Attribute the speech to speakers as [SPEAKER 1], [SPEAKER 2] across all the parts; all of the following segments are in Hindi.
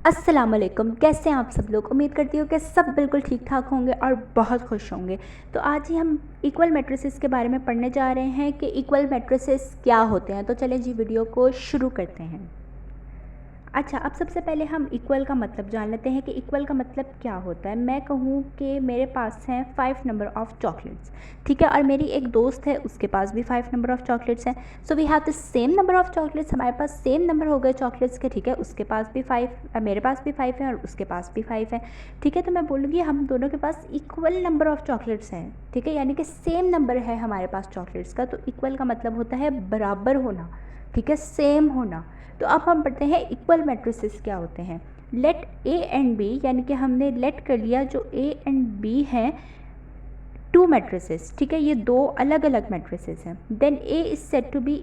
[SPEAKER 1] अस्सलाम वालेकुम। कैसे हैं आप सब लोग। उम्मीद करती हूँ कि सब बिल्कुल ठीक ठाक होंगे और बहुत खुश होंगे। तो आज ही हम इक्वल मैट्रिसेस के बारे में पढ़ने जा रहे हैं कि इक्वल मैट्रिसेस क्या होते हैं। तो चलें जी वीडियो को शुरू करते हैं। अच्छा, अब सबसे पहले हम इक्वल का मतलब जान लेते हैं कि इक्वल का मतलब क्या होता है। मैं कहूँ कि मेरे पास हैं 5 नंबर ऑफ़ चॉकलेट्स, ठीक है, और मेरी एक दोस्त है, उसके पास भी 5 नंबर ऑफ़ चॉकलेट्स हैं। So we have the same number of chocolates. हमारे पास सेम नंबर हो गए चॉकलेट्स के, ठीक है। उसके पास भी 5, मेरे पास भी 5 है और उसके पास भी 5 है, ठीक है। तो मैं बोलूँगी हम दोनों के पास इक्वल नंबर ऑफ़ चॉकलेट्स हैं, ठीक है, यानी कि सेम नंबर है हमारे पास चॉकलेट्स का। तो इक्वल का मतलब होता है बराबर होना, ठीक है, सेम होना। तो अब हम पढ़ते हैं इक्वल मैट्रिसेस क्या होते हैं। लेट ए एंड बी, यानी कि हमने लेट कर लिया जो ए एंड बी हैं, टू मैट्रिसेस, ठीक है, ये दो अलग अलग मैट्रिसेस हैं। Then A is said to be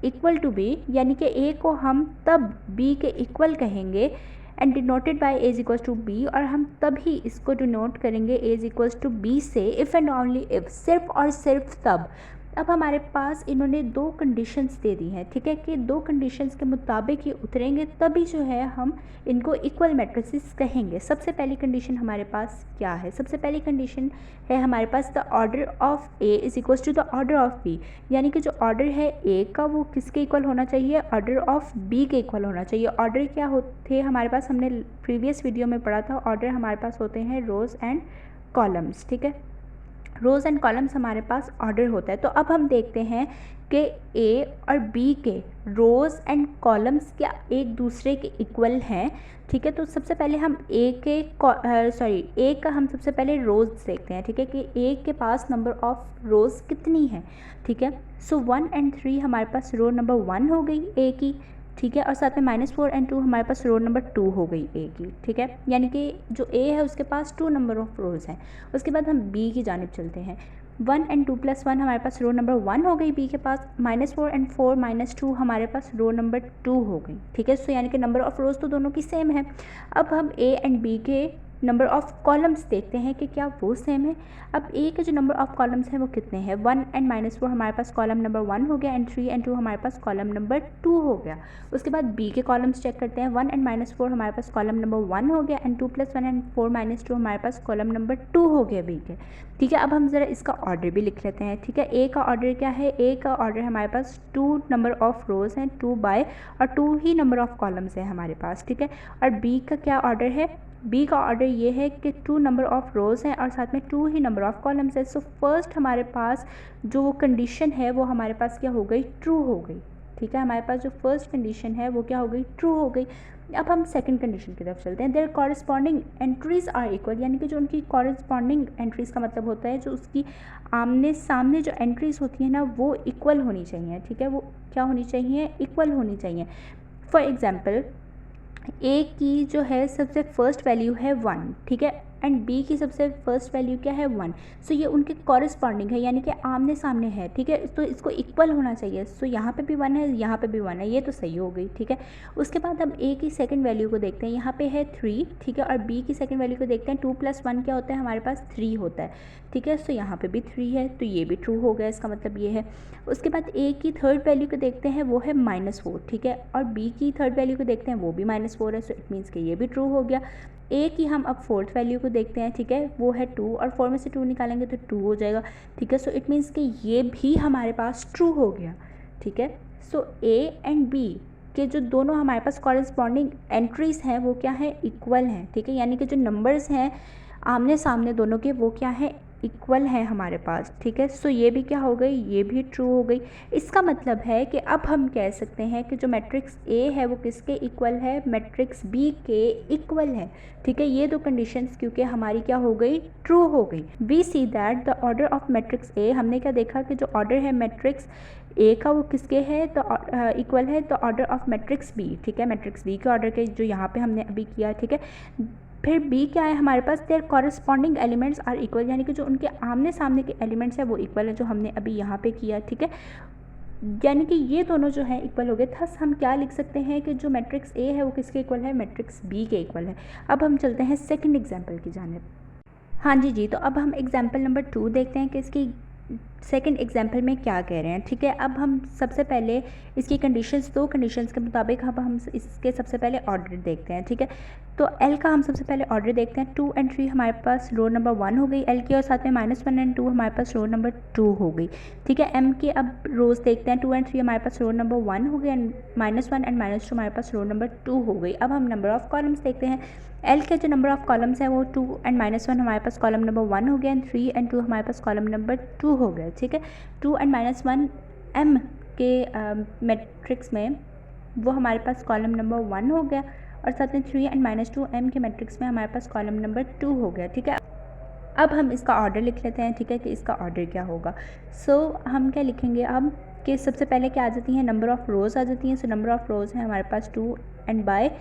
[SPEAKER 1] equal to B, यानी कि ए को हम तब बी के इक्वल कहेंगे and denoted by A is equals to B, और हम तभी इसको डिनोट करेंगे A is equals to B से, इफ़ एंड ओनली इफ़, सिर्फ और सिर्फ तब। अब हमारे पास इन्होंने दो कंडीशंस दे दी हैं, ठीक है, कि दो कंडीशंस के मुताबिक ये उतरेंगे तभी जो है हम इनको इक्वल मैट्रिसेस कहेंगे। सबसे पहली कंडीशन हमारे पास क्या है। सबसे पहली कंडीशन है हमारे पास the order of A is equals to the order of B, यानी कि जो ऑर्डर है ए का वो किसके इक्वल होना चाहिए, ऑर्डर ऑफ बी के इक्वल होना चाहिए। ऑर्डर क्या होते हमारे पास, हमने प्रीवियस वीडियो में पढ़ा था, ऑर्डर हमारे पास होते हैं रोज़ एंड कॉलम्स, ठीक है। रोज़ एंड कॉलम्स हमारे पास ऑर्डर होता है। तो अब हम देखते हैं कि ए और बी के रोज़ एंड कॉलम्स क्या एक दूसरे के इक्वल हैं, ठीक है। तो सबसे पहले हम ए का हम सबसे पहले रोज़ देखते हैं, ठीक है, कि ए के पास नंबर ऑफ़ रोज़ कितनी है, ठीक है। सो 1 एंड 3 हमारे पास रो नंबर 1 हो गई ए की, ठीक है, और साथ में -4 एंड 2 हमारे पास रो नंबर 2 हो गई ए की, ठीक है। यानी कि जो ए है उसके पास 2 नंबर ऑफ़ रोज़ हैं। उसके बाद हम बी की जानिब चलते हैं। 1 एंड 2 + 1 हमारे पास रो नंबर 1 हो गई बी के पास, -4 एंड 4 - 2 हमारे पास रो नंबर 2 हो गई, ठीक है। सो यानी कि नंबर ऑफ़ रोज़ तो दोनों की सेम है। अब हम ए एंड बी के नंबर ऑफ़ कॉलम्स देखते हैं कि क्या वो सेम है। अब ए के जो नंबर ऑफ़ कॉलम्स हैं वो कितने हैं। 1 एंड -4 हमारे पास कॉलम नंबर 1 हो गया एंड 3 एंड 2 हमारे पास कॉलम नंबर 2 हो गया। उसके बाद बी के कॉलम्स चेक करते हैं। 1 एंड -4 हमारे पास कॉलम नंबर 1 हो गया एंड 2 + 1 एंड 4 - 2 हमारे पास कॉलम नंबर 2 हो गया बी के, ठीक है। अब हम ज़रा इसका ऑर्डर भी लिख लेते हैं, ठीक है। ए का ऑर्डर क्या है, ए का ऑर्डर हमारे पास 2 नंबर ऑफ़ रोज़ हैं, 2 बाय और 2 ही नंबर ऑफ़ कॉलम्स हैं हमारे पास, ठीक है। और बी का क्या ऑर्डर है, बी का ऑर्डर ये है कि 2 नंबर ऑफ़ रोज़ हैं और साथ में 2 ही नंबर ऑफ़ कॉलम्स है। सो फर्स्ट हमारे पास जो कंडीशन है वो हमारे पास क्या हो गई, ट्रू हो गई, ठीक है। हमारे पास जो फर्स्ट कंडीशन है वो क्या हो गई, ट्रू हो गई। अब हम सेकंड कंडीशन की तरफ चलते हैं। Their corresponding entries are equal, यानी कि जो उनकी कॉरस्पॉन्डिंग एंट्रीज़ का मतलब होता है जो उसकी आमने सामने जो एंट्रीज़ होती हैं ना वो इक्वल होनी चाहिए, ठीक है। वो क्या होनी चाहिए, इक्वल होनी चाहिए। फॉर एग्ज़ाम्पल ए की जो है सबसे फर्स्ट वैल्यू है 1, ठीक है, एंड बी की सबसे फर्स्ट वैल्यू क्या है 1। सो ये उनके कॉरस्पॉन्डिंग है, यानी कि आमने सामने है, ठीक है। तो इसको इक्वल होना चाहिए। सो यहाँ पे भी 1 है, यहाँ पे भी 1 है, ये तो सही हो गई, ठीक है। उसके बाद हम ए की सेकंड वैल्यू को देखते हैं। यहाँ पे है 3, ठीक है, और बी की सेकंड वैल्यू को देखते हैं। 2 + 1 क्या होता है हमारे पास, 3 होता है, ठीक है। सो यहाँ पे भी 3 है, तो ये भी ट्रू हो गया, इसका मतलब ये है। उसके बाद ए की थर्ड वैल्यू को देखते हैं, वो है -4, ठीक है, और बी की थर्ड वैल्यू को देखते हैं, वो भी -4 है। सो इट मीन्स कि ये भी ट्रू हो गया। ए की हम अब फोर्थ वैल्यू को देखते हैं, ठीक है, वो है 2 और 4 में से 2 निकालेंगे तो 2 हो जाएगा, ठीक है। सो इट मीन्स कि ये भी हमारे पास ट्रू हो गया, ठीक है। सो ए एंड बी के जो दोनों हमारे पास कॉरस्पॉन्डिंग एंट्रीज़ हैं वो क्या है, इक्वल हैं, ठीक है। यानी कि जो नंबर्स हैं आमने सामने दोनों के वो क्या है, इक्वल है हमारे पास, ठीक है। सो ये भी क्या हो गई, ये भी ट्रू हो गई। इसका मतलब है कि अब हम कह सकते हैं कि जो मैट्रिक्स ए है वो किसके इक्वल है, मैट्रिक्स बी के इक्वल है, ठीक है। ये दो कंडीशंस क्योंकि हमारी क्या हो गई, ट्रू हो गई। We see that the order of matrix A, हमने क्या देखा कि जो ऑर्डर है मैट्रिक्स ए का वो किसके है, तो इक्वल है the order of matrix B, ठीक है, मैट्रिक्स बी के ऑर्डर के जो यहाँ पे हमने अभी किया, ठीक है। फिर बी क्या है हमारे पास, there corresponding elements are equal, यानी कि जो उनके आमने सामने के एलिमेंट्स हैं वो इक्वल है, जो हमने अभी यहाँ पे किया, ठीक है। यानी कि ये दोनों जो है इक्वल हो गए। थस हम क्या लिख सकते हैं कि जो मैट्रिक्स ए है वो किसके इक्वल है, मैट्रिक्स बी के इक्वल है। अब हम चलते हैं सेकंड एग्जांपल की जानिब। हाँ जी, तो अब हम एग्जांपल नंबर 2 देखते हैं कि इसकी सेकंड एग्जाम्पल में क्या कह रहे हैं, ठीक है। अब हम सबसे पहले इसकी कंडीशंस, दो कंडीशंस के मुताबिक अब हम इसके सबसे पहले ऑर्डर देखते हैं, ठीक है। तो एल का हम सबसे पहले ऑर्डर देखते हैं। 2 एंड 3 हमारे पास रो नंबर 1 हो गई एल की, और साथ में -1 एंड 2 हमारे पास रो नंबर 2 हो गई, ठीक है। एम की अब रोज़ देखते हैं। 2 एंड 3 हमारे पास रो नंबर 1 हो गई, एंड -1 एंड -2 हमारे पास रो नंबर 2 हो गई। अब हम नंबर ऑफ़ कॉलम्स देखते हैं। एल के जो नंबर ऑफ़ कॉलम्स हैं वो 2 एंड -1 हमारे पास कॉलम नंबर 1 हो गया, एंड 3 एंड 2 हमारे पास कॉलम नंबर 2 हो गया, ठीक है। 2 एंड -1 एम के मैट्रिक्स में वो हमारे पास कॉलम नंबर 1 हो गया, और साथ में 3 एंड -2 एम के मैट्रिक्स में हमारे पास कॉलम नंबर 2 हो गया, ठीक है। अब हम इसका ऑर्डर लिख लेते हैं, ठीक है, कि इसका ऑर्डर क्या होगा। हम क्या लिखेंगे अब कि सबसे पहले क्या आ जाती हैं, नंबर ऑफ़ रोज़ आ जाती हैं। सो नंबर ऑफ़ रोज़ है हमारे पास 2 एंड बाय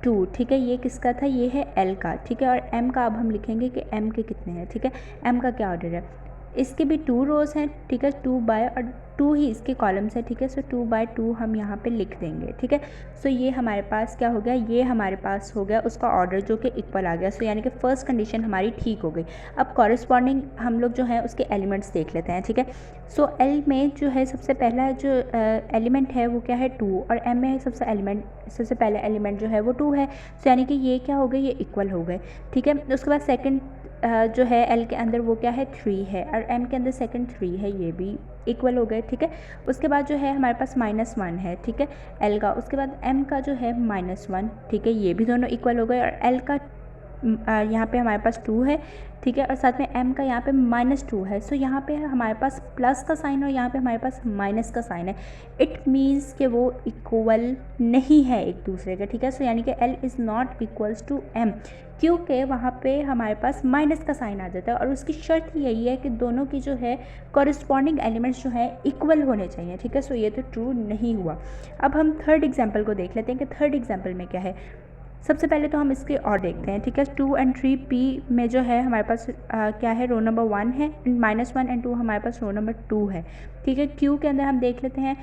[SPEAKER 1] 2, ठीक है। ये किसका था, ये है एल का, ठीक है। और एम का अब हम लिखेंगे कि एम के कितने हैं, ठीक है। एम का क्या ऑर्डर है, इसके भी 2 रोज़ हैं, ठीक है। 2 बाय और 2 ही इसके कॉलम्स है, ठीक है। 2 बाय 2 हम यहाँ पे लिख देंगे, ठीक है। ये हमारे पास क्या हो गया, ये हमारे पास हो गया उसका ऑर्डर जो कि इक्वल आ गया। यानी कि फ़र्स्ट कंडीशन हमारी ठीक हो गई। अब कॉरस्पॉन्डिंग हम लोग जो है उसके एलिमेंट्स देख लेते हैं, ठीक है। एल में जो है सबसे पहला जो एलिमेंट है वो क्या है, 2, और एम में सबसे पहला एलिमेंट जो है वो 2 है। यानी कि ये क्या हो गए, ये इक्वल हो गए, ठीक है। उसके बाद सेकंड जो है एल के अंदर वो क्या है, 3 है, और एम के अंदर सेकंड 3 है, ये भी इक्वल हो गए, ठीक है। उसके बाद जो है हमारे पास -1 है, ठीक है, एल का। उसके बाद एम का जो है -1, ठीक है, ये भी दोनों इक्वल हो गए। और एल का यहाँ पे हमारे पास 2 है, ठीक है, और साथ में एम का यहाँ पे -2 है। यहाँ पे हमारे पास प्लस का साइन और यहाँ पे हमारे पास माइनस का साइन है। इट मीन्स कि वो इक्वल नहीं है एक दूसरे के, ठीक है। यानी कि L is not equals to M, क्योंकि वहाँ पे हमारे पास माइनस का साइन आ जाता है, और उसकी शर्त यही है कि दोनों की जो है कॉरस्पॉन्डिंग एलिमेंट्स जो है इक्वल होने चाहिए, ठीक है। ये तो ट्रू नहीं हुआ। अब हम थर्ड एग्जाम्पल को देख लेते हैं कि थर्ड एग्जाम्पल में क्या है। सबसे पहले तो हम इसके और देखते हैं, ठीक है। 2 एंड 3 पी में जो है हमारे पास क्या है, रो नंबर 1 है, -1 एंड 2 हमारे पास रो नंबर 2 है, ठीक है। क्यू के अंदर हम देख लेते हैं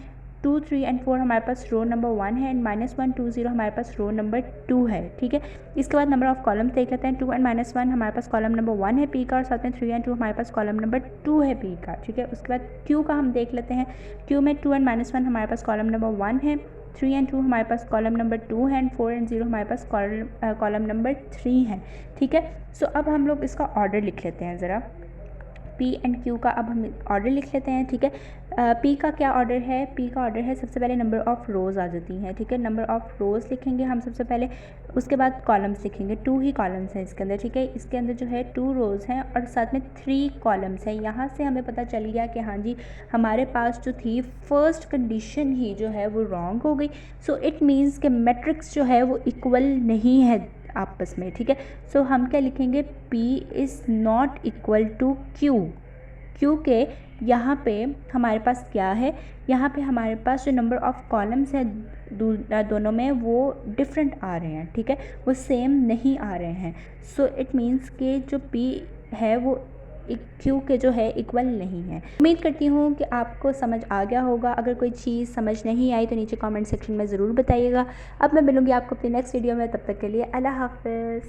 [SPEAKER 1] 2, 3 एंड 4 हमारे पास रो नंबर 1 है, एंड -1, 2, 0 हमारे पास रो नंबर 2 है, ठीक है। इसके बाद नंबर ऑफ़ कॉलम्स देख लेते हैं। 2 एंड -1 हमारे पास कॉलम नंबर 1 है पी का, और साथ में 3 एंड 2 हमारे पास कॉलम नंबर 2 है पी का, ठीक है। उसके बाद क्यू का हम देख लेते हैं। क्यू में 2 एंड -1 हमारे पास कॉलम नंबर 1 है, 3 एंड 2 हमारे पास कॉलम नंबर 2 है, एंड 4 एंड 0 हमारे पास कॉलम नंबर 3 है, ठीक है। अब हम लोग इसका ऑर्डर लिख लेते हैं ज़रा। पी एंड क्यू का अब हम ऑर्डर लिख लेते हैं, ठीक है। पी का क्या ऑर्डर है, पी का ऑर्डर है सबसे पहले नंबर ऑफ़ रोज़ आ जाती हैं, ठीक है। नंबर ऑफ़ रोज़ लिखेंगे हम सबसे पहले, उसके बाद कॉलम्स लिखेंगे। 2 ही कॉलम्स हैं इसके अंदर, ठीक है। इसके अंदर जो है 2 रोज़ हैं और साथ में 3 कॉलम्स हैं। यहाँ से हमें पता चल गया कि हाँ जी, हमारे पास जो थी फर्स्ट कंडीशन ही जो है वो रॉन्ग हो गई। इट मीन्स कि मैट्रिक्स जो है वो इक्वल नहीं है आपस में, ठीक है। हम क्या लिखेंगे, P is not equal to Q, क्योंकि यहाँ पे हमारे पास क्या है, यहाँ पे हमारे पास जो नंबर ऑफ़ कॉलम्स है दोनों में वो डिफरेंट आ रहे हैं, ठीक है, वो सेम नहीं आ रहे हैं। इट मीन्स कि जो P है वो क्यू के जो है इक्वल नहीं है। उम्मीद करती हूँ कि आपको समझ आ गया होगा। अगर कोई चीज़ समझ नहीं आई तो नीचे कमेंट सेक्शन में ज़रूर बताइएगा। अब मैं मिलूँगी आपको अपनी नेक्स्ट वीडियो में, तब तक के लिए अल्लाह हाफ़िज़।